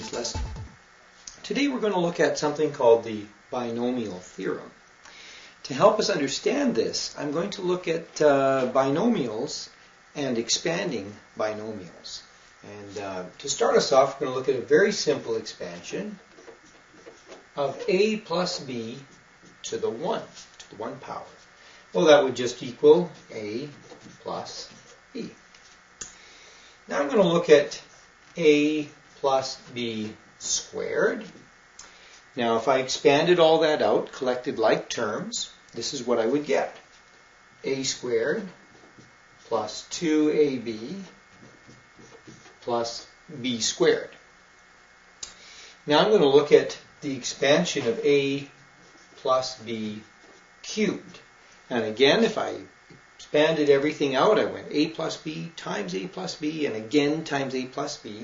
today's lesson. Today we're going to look at something called the Binomial Theorem. To help us understand this, I'm going to look at binomials and expanding binomials. And to start us off, we're going to look at a very simple expansion of a plus b to the 1 power. Well, that would just equal a plus b. Now I'm going to look at a plus b squared. Now if I expanded all that out, collected like terms, this is what I would get. A squared plus 2ab plus b squared. Now I'm going to look at the expansion of a plus b cubed. And again, if I expanded everything out, I went a plus b times a plus b and again times a plus b.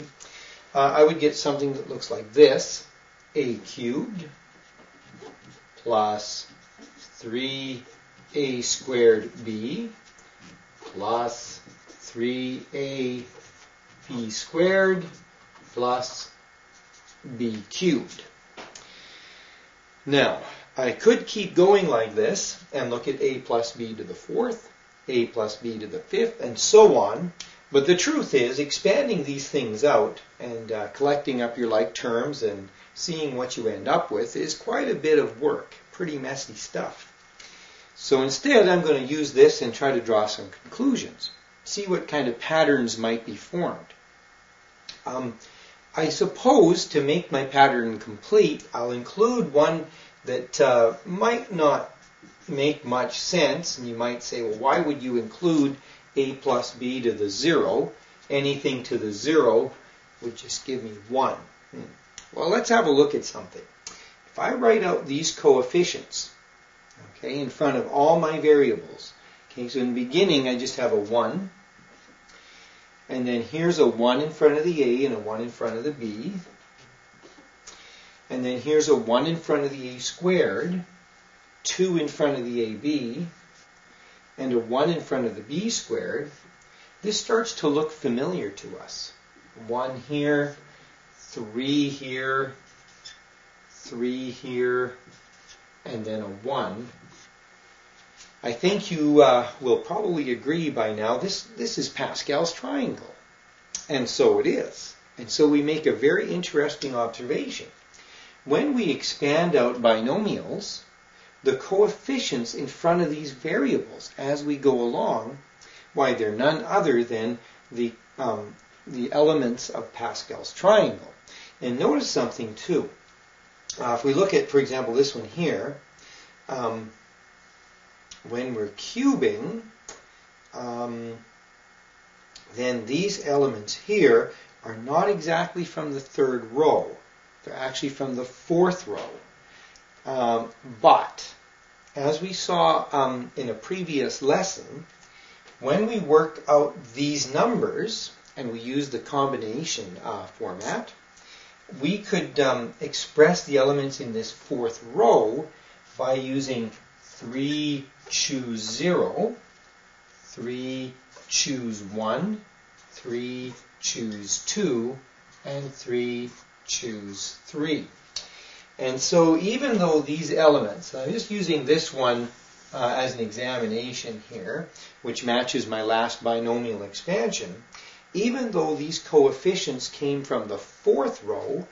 I would get something that looks like this. A cubed plus 3a squared b plus 3ab squared plus b cubed. Now, I could keep going like this and look at a plus b to the 4th, a plus b to the 5th, and so on. But the truth is, expanding these things out and collecting up your like terms and seeing what you end up with is quite a bit of work, pretty messy stuff. So instead, I'm going to use this and try to draw some conclusions, see what kind of patterns might be formed. I suppose to make my pattern complete, I'll include one that might not make much sense, and you might say, well, why would you include a plus b to the 0? Anything to the 0 would just give me 1. Well, let's have a look at something. If I write out these coefficients, okay, in front of all my variables, okay, so in the beginning I just have a 1, and then here's a 1 in front of the a and a 1 in front of the b, and then here's a 1 in front of the a squared, 2 in front of the ab, and a 1 in front of the b squared. This starts to look familiar to us. 1 here, 3 here, 3 here, and then a 1. I think you will probably agree by now this is Pascal's triangle. And so it is. And so we make a very interesting observation. When we expand out binomials, the coefficients in front of these variables as we go along, why, they're none other than the elements of Pascal's triangle. And notice something too. If we look at, for example, this one here, when we're cubing, then these elements here are not exactly from the 3rd row. They're actually from the 4th row. But, as we saw in a previous lesson, when we work out these numbers, and we use the combination format, we could express the elements in this 4th row by using 3 choose 0, 3 choose 1, 3 choose 2, and 3 choose 3. And so even though these elements, I'm just using this one as an examination here, which matches my last binomial expansion, even though these coefficients came from the 4th row,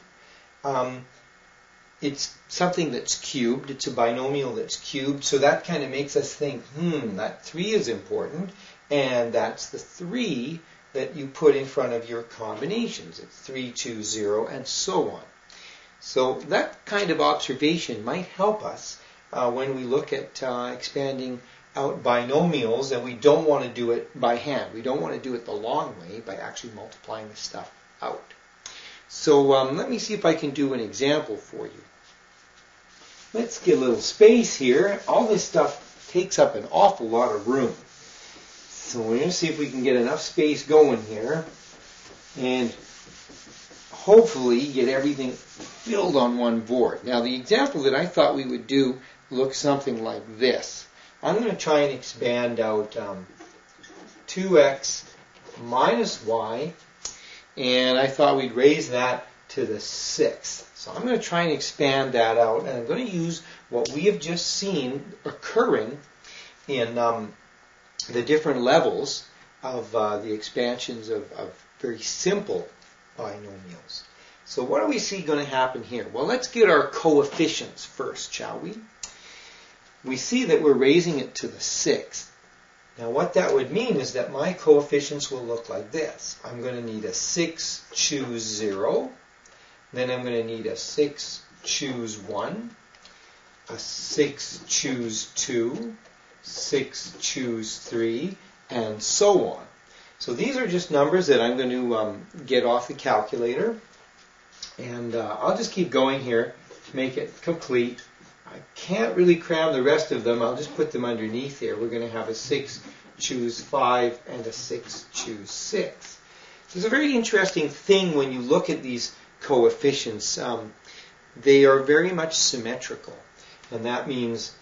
it's something that's cubed. It's a binomial that's cubed, so that kind of makes us think, that 3 is important, and that's the 3 that you put in front of your combinations. It's 3 choose 0, and so on. So that kind of observation might help us when we look at expanding out binomials, and we don't want to do it by hand. We don't want to do it the long way by actually multiplying the stuff out. So let me see if I can do an example for you. Let's get a little space here. All this stuff takes up an awful lot of room. So we're going to see if we can get enough space going here and hopefully get everything filled on one board. Now the example that I thought we would do looks something like this. I'm going to try and expand out 2x minus y, and I thought we'd raise that to the 6th. So I'm going to try and expand that out, and I'm going to use what we have just seen occurring in the different levels of the expansions of very simple binomials. So what do we see going to happen here? Well, let's get our coefficients first, shall we? We see that we're raising it to the 6th. Now what that would mean is that my coefficients will look like this. I'm going to need a 6, choose 0. Then I'm going to need a 6, choose 1. A 6, choose 2. 6, choose 3. And so on. So these are just numbers that I'm going to get off the calculator. And I'll just keep going here to make it complete. I can't really cram the rest of them. I'll just put them underneath here. We're going to have a 6, choose 5, and a 6, choose 6. There's a very interesting thing when you look at these coefficients. They are very much symmetrical. And that means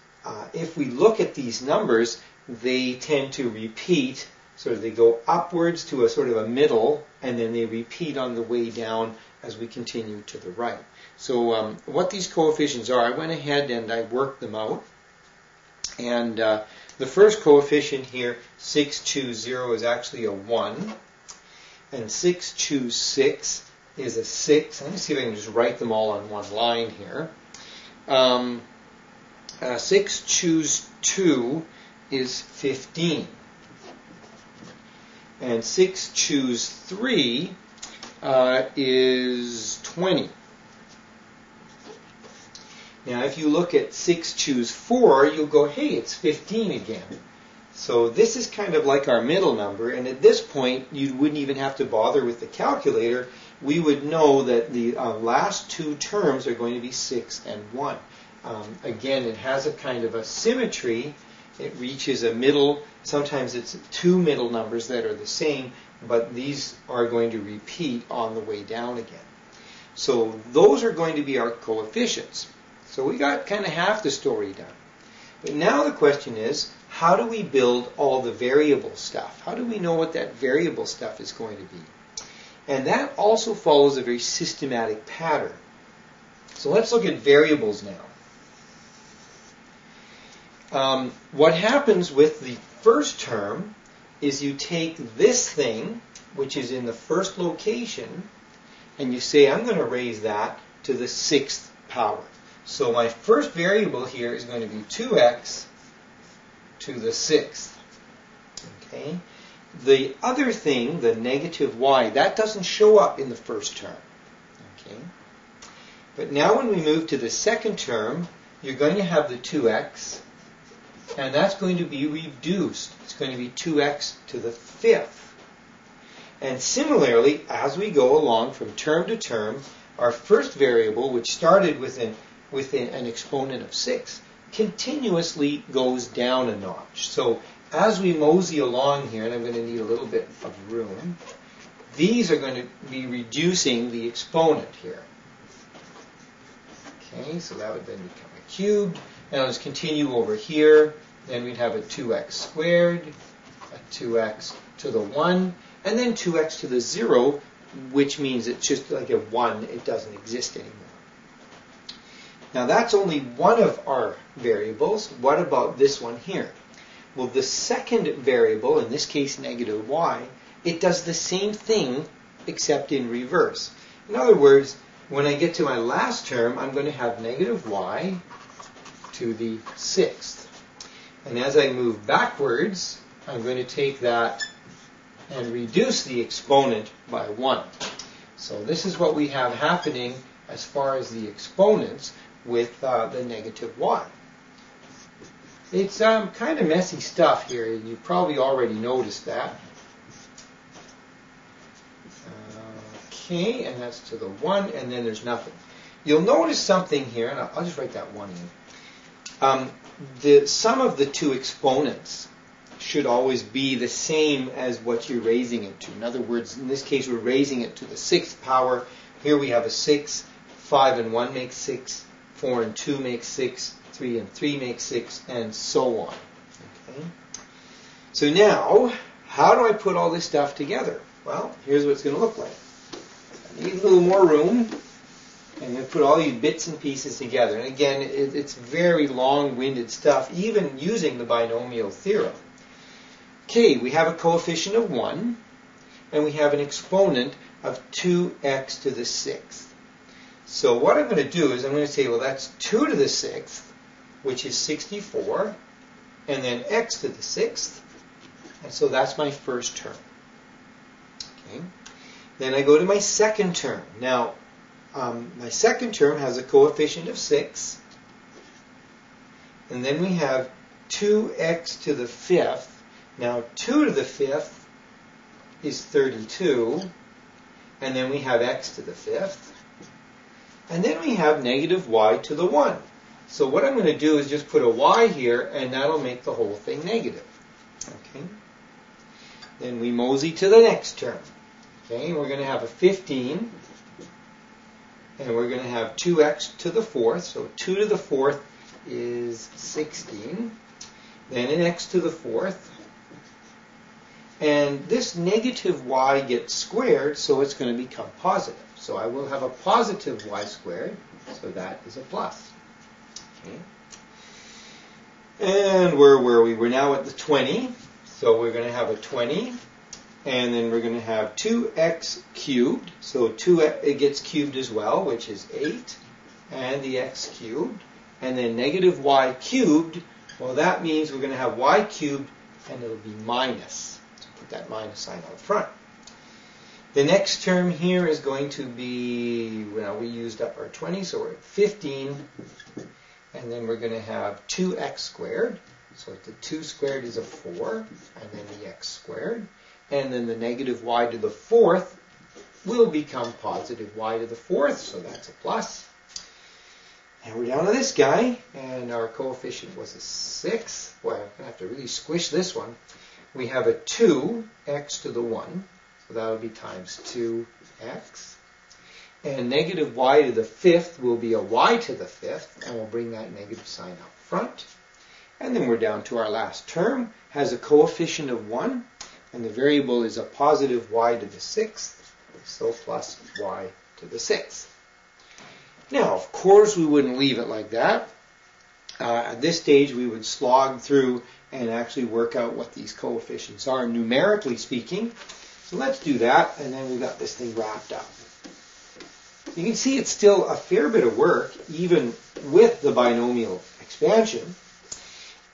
if we look at these numbers, they tend to repeat. Sort of they go upwards to a sort of a middle, and then they repeat on the way down as we continue to the right. So what these coefficients are, I went ahead and I worked them out. And the first coefficient here, 6, choose 0, is actually a 1. And 6, choose 6 is a 6. Let me see if I can just write them all on one line here. 6, choose 2 is 15. And 6, choose 3 is 20. Now if you look at 6, choose 4, you'll go, hey, it's 15 again. So this is kind of like our middle number, and at this point you wouldn't even have to bother with the calculator. We would know that the last two terms are going to be 6 and 1. Again, it has a kind of a symmetry. It reaches a middle. Sometimes it's two middle numbers that are the same, but these are going to repeat on the way down again. So those are going to be our coefficients. So we got kind of half the story done. But now the question is, how do we build all the variable stuff? How do we know what that variable stuff is going to be? And that also follows a very systematic pattern. So let's look at variables now. What happens with the first term is you take this thing, which is in the first location, and you say, I'm going to raise that to the 6th power. So my first variable here is going to be 2x to the 6th. Okay? The other thing, the negative y, that doesn't show up in the first term. Okay? But now when we move to the second term, you're going to have the 2x, and that's going to be reduced. It's going to be 2x to the 5th. And similarly, as we go along from term to term, our first variable, which started within an exponent of 6, continuously goes down a notch. So as we mosey along here, and I'm going to need a little bit of room, these are going to be reducing the exponent here. Okay, so that would then become a cubed. And I'll just continue over here. Then we'd have a 2x squared, a 2x to the 1, and then 2x to the 0, which means it's just like a 1. It doesn't exist anymore. Now that's only one of our variables. What about this one here? Well, the second variable, in this case negative y, it does the same thing except in reverse. In other words, when I get to my last term, I'm going to have negative y to the 6th. And as I move backwards, I'm going to take that and reduce the exponent by 1. So this is what we have happening as far as the exponents with the negative y. It's kind of messy stuff here, and you probably already noticed that. Okay, and that's to the 1, and then there's nothing. You'll notice something here, and I'll just write that 1 in. The sum of the two exponents should always be the same as what you're raising it to. In other words, in this case, we're raising it to the 6th power. Here we have a 6. 5 and 1 makes 6. 4 and 2 makes 6. 3 and 3 makes 6, and so on. Okay? So now, how do I put all this stuff together? Well, here's what it's going to look like. I need a little more room. And we put all these bits and pieces together. And again, it's very long-winded stuff, even using the binomial theorem. Okay, we have a coefficient of 1, and we have an exponent of 2x to the 6th. So what I'm going to do is I'm going to say, well, that's 2 to the 6th, which is 64, and then x to the 6th. And so that's my first term. Okay. Then I go to my second term. Now, my second term has a coefficient of 6. And then we have 2x to the 5th. Now, 2 to the 5th is 32. And then we have x to the 5th. And then we have negative y to the 1. So what I'm going to do is just put a y here, and that'll make the whole thing negative. Okay. Then we mosey to the next term. Okay, we're going to have a 15. And we're going to have 2x to the 4th. So 2 to the 4th is 16. Then an x to the 4th. And this negative y gets squared, so it's going to become positive. So I will have a positive y squared, so that is a plus. Okay. And where were we? We're now at the 20. So we're going to have a 20. And then we're going to have 2x cubed. So it gets cubed as well, which is 8. And the x cubed. And then negative y cubed. Well, that means we're going to have y cubed, and it'll be minus. So put that minus sign out front. The next term here is going to be, well, we used up our 20, so we're at 15. And then we're going to have 2x squared. So the 2 squared is a 4. And then the x squared. And then the negative y to the 4th will become positive y to the 4th, so that's a plus. And we're down to this guy, and our coefficient was a 6. Boy, I'm going to have to really squish this one. We have a 2x to the 1, so that will be times 2x. And negative y to the 5th will be a y to the 5th, and we'll bring that negative sign up front. And then we're down to our last term, has a coefficient of 1. And the variable is a positive y to the 6th, so plus y to the 6th. Now, of course, we wouldn't leave it like that. At this stage, we would slog through and actually work out what these coefficients are, numerically speaking. So let's do that, and then we've got this thing wrapped up. You can see it's still a fair bit of work, even with the binomial expansion.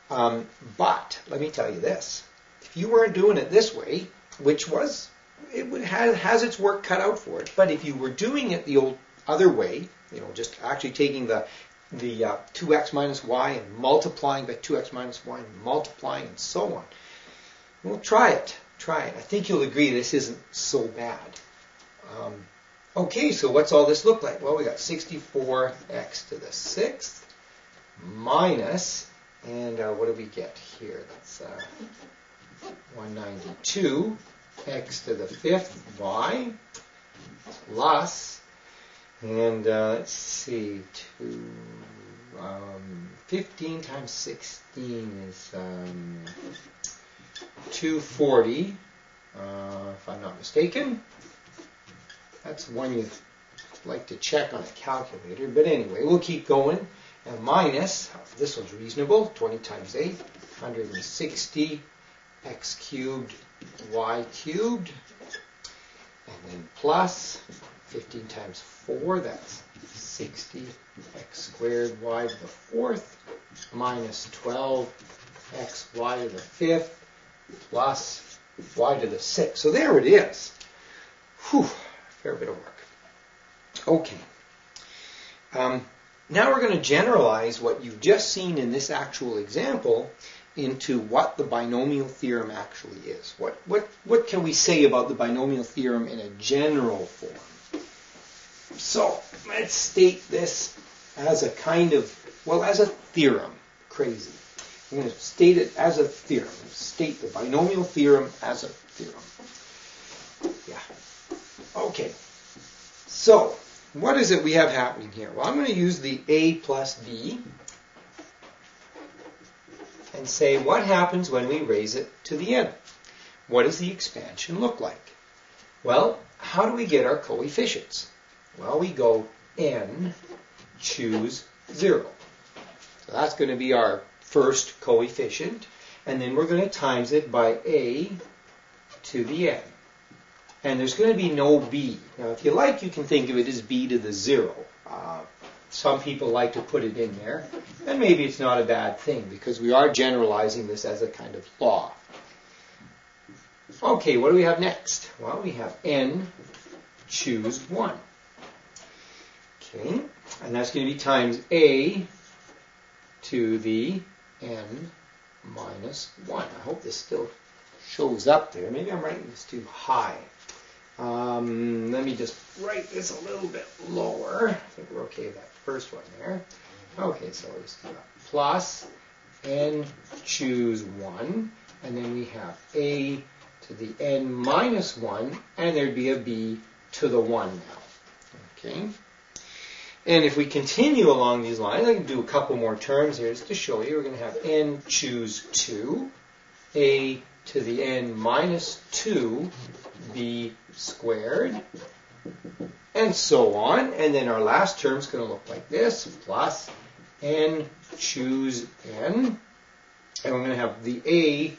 But let me tell you this. If you weren't doing it this way, which was, has its work cut out for it, but if you were doing it the old other way, just actually taking the 2x minus y and multiplying by 2x minus y and multiplying and so on, well, try it. I think you'll agree this isn't so bad. Okay, so what's all this look like? Well, we got 64x to the 6th minus, and what do we get here? That's 192 x to the 5th y plus, and let's see, 15 times 16 is 240, if I'm not mistaken. That's one you'd like to check on a calculator, but anyway, we'll keep going. And minus, this one's reasonable, 20 times 8, 160 x cubed, y cubed, and then plus 15 times 4, that's 60 x squared y to the 4th, minus 12 x y to the 5th, plus y to the 6th. So there it is. Whew, fair bit of work. Okay. Now we're going to generalize what you've just seen in this actual example into what the binomial theorem actually is. What can we say about the binomial theorem in a general form? So let's state this as a kind of, well, as a theorem. Crazy. I'm going to state it as a theorem. State the binomial theorem as a theorem. Yeah. Okay. So what is it we have happening here? Well, I'm going to use the a plus b and say what happens when we raise it to the n. What does the expansion look like? Well, how do we get our coefficients? Well, we go n, choose 0. So that's going to be our first coefficient. And then we're going to times it by a to the n. And there's going to be no b. Now, if you like, you can think of it as b to the 0. Some people like to put it in there. And maybe it's not a bad thing, because we are generalizing this as a kind of law. Okay, what do we have next? Well, we have n, choose 1. Okay, and that's going to be times a to the n minus 1. I hope this still shows up there. Maybe I'm writing this too high. Let me just write this a little bit lower. I think we're okay with that first one there. Okay, so we'll just do that. Plus n, choose 1. And then we have a to the n minus 1. And there'd be a b to the 1 now. Okay. And if we continue along these lines, I can do a couple more terms here just to show you. We're going to have n, choose 2. A to the n minus 2, b squared, and so on. And then our last term is going to look like this, plus n, choose n. And we're going to have the a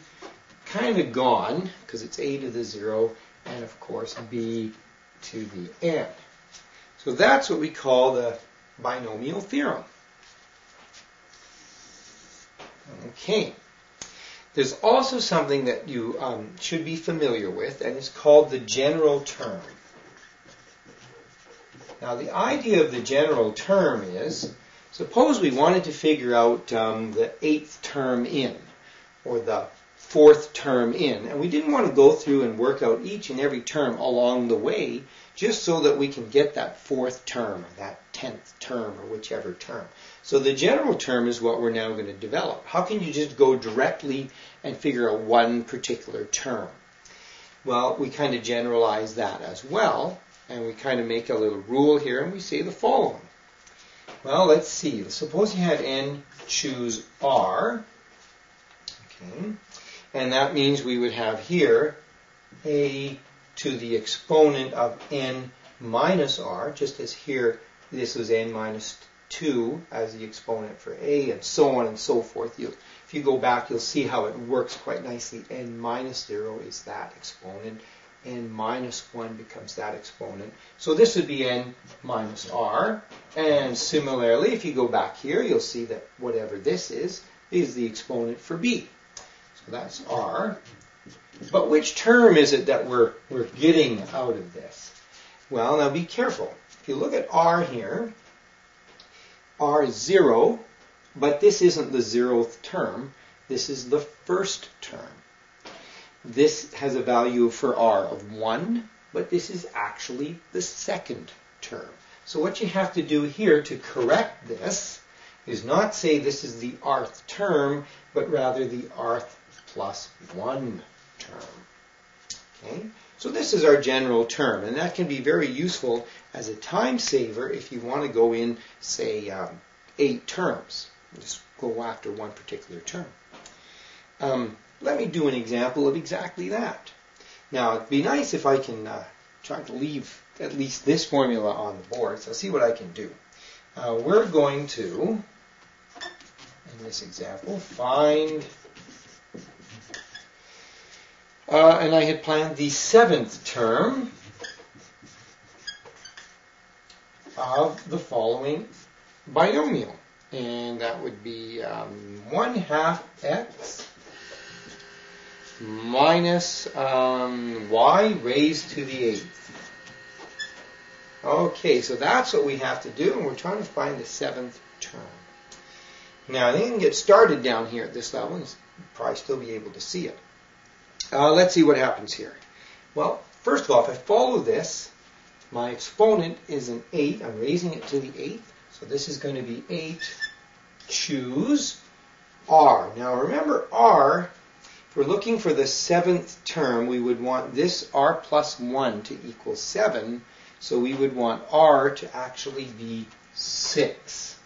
kind of gone, because it's a to the 0, and of course b to the n. So that's what we call the binomial theorem. Okay. There's also something that you should be familiar with, and it's called the general term. Now, the idea of the general term is, suppose we wanted to figure out the 8th term in, or the 4th term in, and we didn't want to go through and work out each and every term along the way, just so that we can get that 4th term, or that 10th term, or whichever term. So the general term is what we're now going to develop. How can you just go directly and figure out one particular term? Well, we kind of generalize that as well, and we kind of make a little rule here, and we say the following. Well, let's see. Suppose you had n, choose r. Okay. And that means we would have here a to the exponent of n minus r, just as here this was n minus 2 as the exponent for a, and so on and so forth. If you go back, you'll see how it works quite nicely. N minus 0 is that exponent. N minus 1 becomes that exponent. So this would be n minus r. And similarly, if you go back here, you'll see that whatever this is the exponent for b. So that's r. But which term is it that we're getting out of this? Well, now be careful. If you look at r here, r is 0, but this isn't the 0th term. This is the first term. This has a value for r of 1, but this is actually the second term. So what you have to do here to correct this is not say this is the rth term, but rather the rth plus 1 term. Okay? So this is our general term, and that can be very useful as a time saver if you want to go in, say, 8 terms. Just go after one particular term. Let me do an example of exactly that. Now, it'd be nice if I can try to leave at least this formula on the board, so see what I can do. We're going to, in this example, find, and I had planned the 7th term of the following binomial. And that would be 1/2 x minus y raised to the 8th. Okay, so that's what we have to do, and we're trying to find the 7th term. Now, I think you can get started down here at this level, and you'll probably still be able to see it. Let's see what happens here. Well, first of all, if I follow this, my exponent is an 8. I'm raising it to the 8th. So this is going to be 8, choose r. Now remember r, if we're looking for the 7th term, we would want this r plus 1 to equal 7. So we would want r to actually be 6.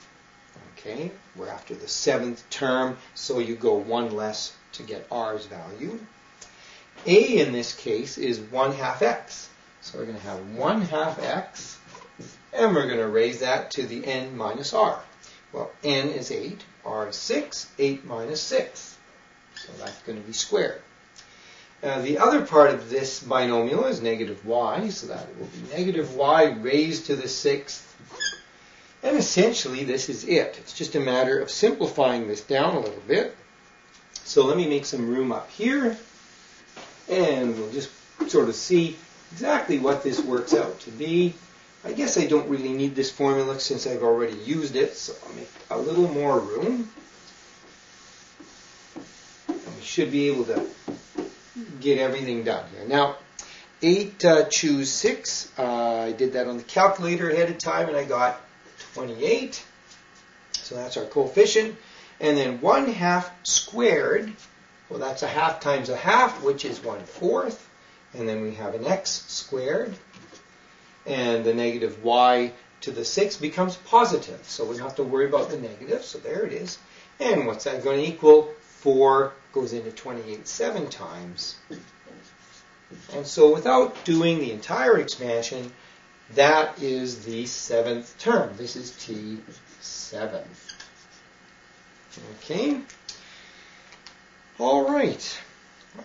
Okay, we're after the 7th term, so you go 1 less to get r's value. A in this case is 1/2 x. So we're going to have 1/2 x and we're going to raise that to the n minus r. Well, n is 8, r is 6, 8 minus 6. So that's going to be squared. The other part of this binomial is negative y, so that will be negative y raised to the 6th. And essentially, this is it. It's just a matter of simplifying this down a little bit. So let me make some room up here, and we'll just sort of see exactly what this works out to be. I guess I don't really need this formula since I've already used it, so I'll make a little more room. And we should be able to get everything done here. Now, 8 choose 6. I did that on the calculator ahead of time, and I got 28. So that's our coefficient. And then 1/2 squared, well, that's a half times a half, which is 1/4. And then we have an x squared. And the negative y to the 6 becomes positive. So we don't have to worry about the negative. So there it is. And what's that going to equal? 4 goes into 28 7 times. And so without doing the entire expansion, that is the 7th term. This is T7. Okay. All right.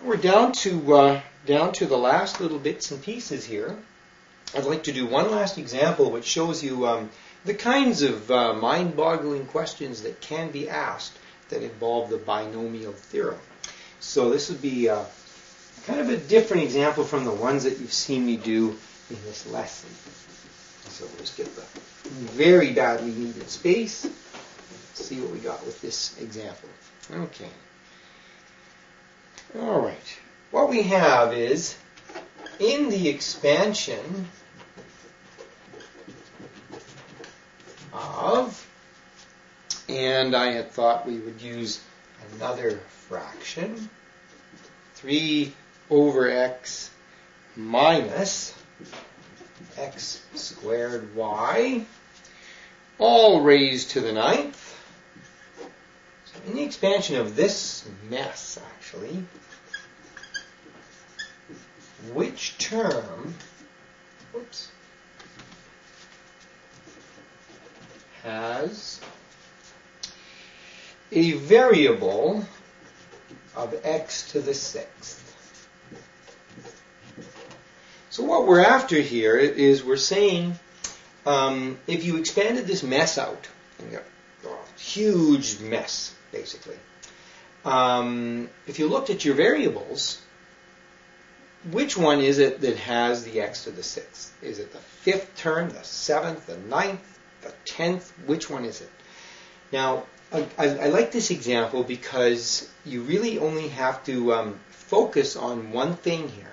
We're down to the last little bits and pieces here. I'd like to do one last example which shows you the kinds of mind-boggling questions that can be asked that involve the binomial theorem. So this would be kind of a different example from the ones that you've seen me do in this lesson. So we'll just get the very badly needed space. Let's see what we got with this example. Okay. All right. What we have is, in the expansion of, and I had thought we would use another fraction, 3 over x minus x squared y, all raised to the 9th. So in the expansion of this mess, actually, which term, has a variable of x to the 6th? So what we're after here is we're saying if you expanded this mess out, and you got a huge mess, basically. If you looked at your variables, which one is it that has the x to the 6th? Is it the 5th term, the 7th, the 9th, the 10th? Which one is it? Now, I like this example because you really only have to focus on one thing here.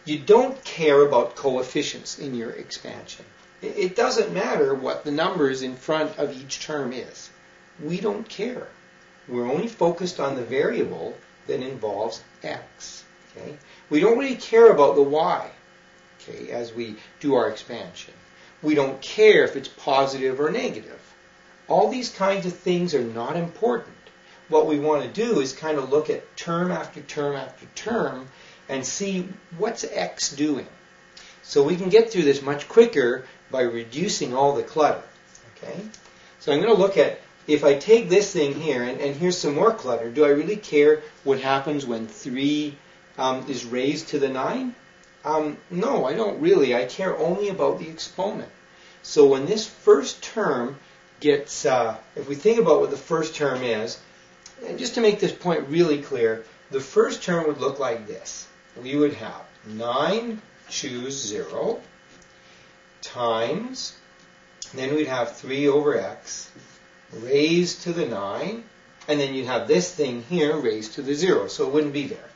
You don't care about coefficients in your expansion. It doesn't matter what the numbers in front of each term is. We don't care. We're only focused on the variable that involves x. Okay? We don't really care about the y, okay, as we do our expansion. We don't care if it's positive or negative. All these kinds of things are not important. What we want to do is kind of look at term after term after term and see what's x doing. So we can get through this much quicker by reducing all the clutter. Okay? So I'm going to look at, if I take this thing here, and here's some more clutter, do I really care what happens when 3 is raised to the 9? No, I don't really. I care only about the exponent. So when this first term gets, if we think about what the first term is, and just to make this point really clear, the first term would look like this. We would have 9 choose 0 times, then we'd have 3 over x raised to the 9, and then you'd have this thing here raised to the 0, so it wouldn't be there.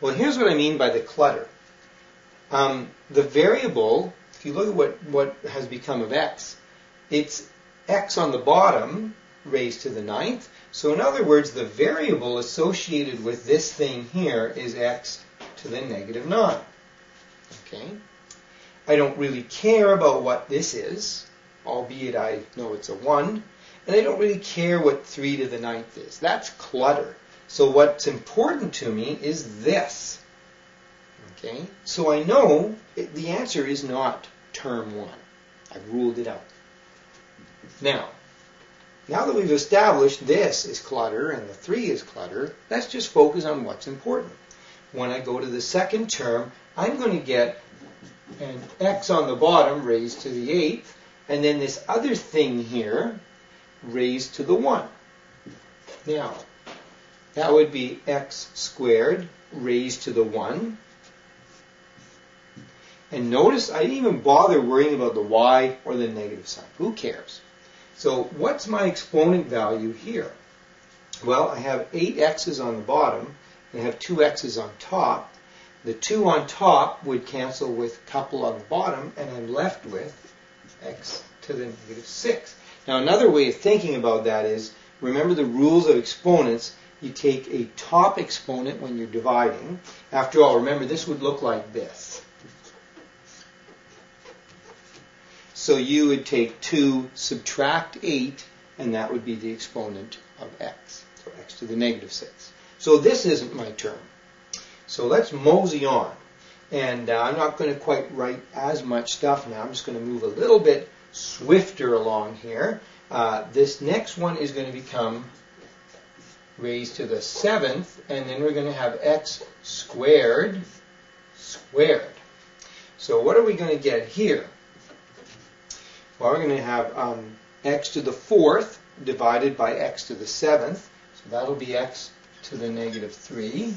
Well, here's what I mean by the clutter. The variable, if you look at what has become of x, it's x on the bottom raised to the 9th. So in other words, the variable associated with this thing here is x to the negative 9. Okay? I don't really care about what this is, albeit I know it's a 1. And I don't really care what 3 to the 9th is. That's clutter. So what's important to me is this. Okay? So I know the answer is not term 1. I've ruled it out. Now that we've established this is clutter and the 3 is clutter, let's just focus on what's important. When I go to the second term, I'm going to get an x on the bottom raised to the 8th, and then this other thing here raised to the 1. Now, that would be x squared raised to the 1. And notice I didn't even bother worrying about the y or the negative sign. Who cares? So what's my exponent value here? Well, I have 8 x's on the bottom, and I have 2 x's on top. The 2 on top would cancel with a couple on the bottom, and I'm left with x to the negative 6. Now another way of thinking about that is, remember the rules of exponents. You take a top exponent when you're dividing. After all, remember this would look like this. So you would take 2, subtract 8, and that would be the exponent of x. So x to the negative 6. So this isn't my term. So let's mosey on. And I'm not going to quite write as much stuff now. I'm just going to move a little bit swifter along here. This next one is going to become raised to the 7th, and then we're going to have x squared squared. So what are we going to get here? Well, we're going to have x to the 4th divided by x to the 7th. So that'll be x to the negative 3.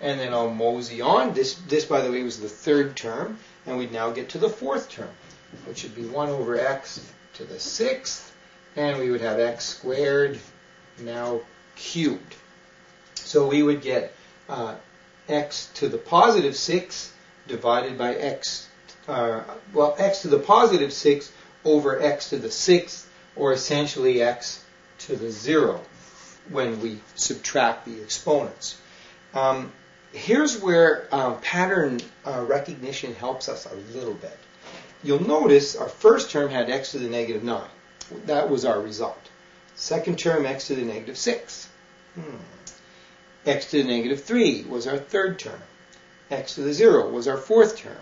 And then I'll mosey on. This, by the way, was the 3rd term. And we'd now get to the 4th term, which would be 1 over x to the 6th. And we would have x squared now cubed. So we would get x to the positive 6 divided by x to the positive 6 over x to the 6th, or essentially x to the 0 when we subtract the exponents. Here's where pattern recognition helps us a little bit. You'll notice our first term had x to the negative 9. That was our result. Second term, x to the negative 6. X to the negative 3 was our third term. X to the 0 was our fourth term.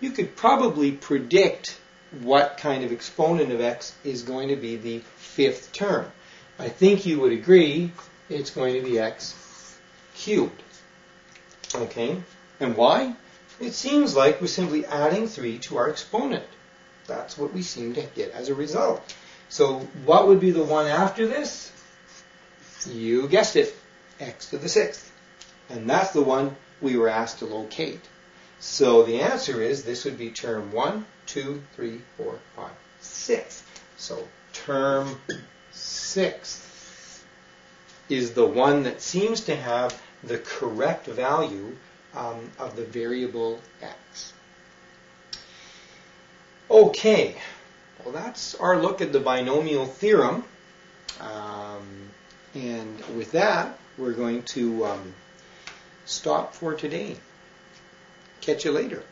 You could probably predict what kind of exponent of x is going to be the 5th term. I think you would agree it's going to be x cubed. Okay, and why? It seems like we're simply adding 3 to our exponent. That's what we seem to get as a result. So what would be the one after this? You guessed it, x to the 6th. And that's the one we were asked to locate. So the answer is this would be term 1, 2, 3, 4, 5, 6. So term 6 is the one that seems to have the correct value of the variable x. Okay, well that's our look at the binomial theorem. And with that, we're going to stop for today. Catch you later.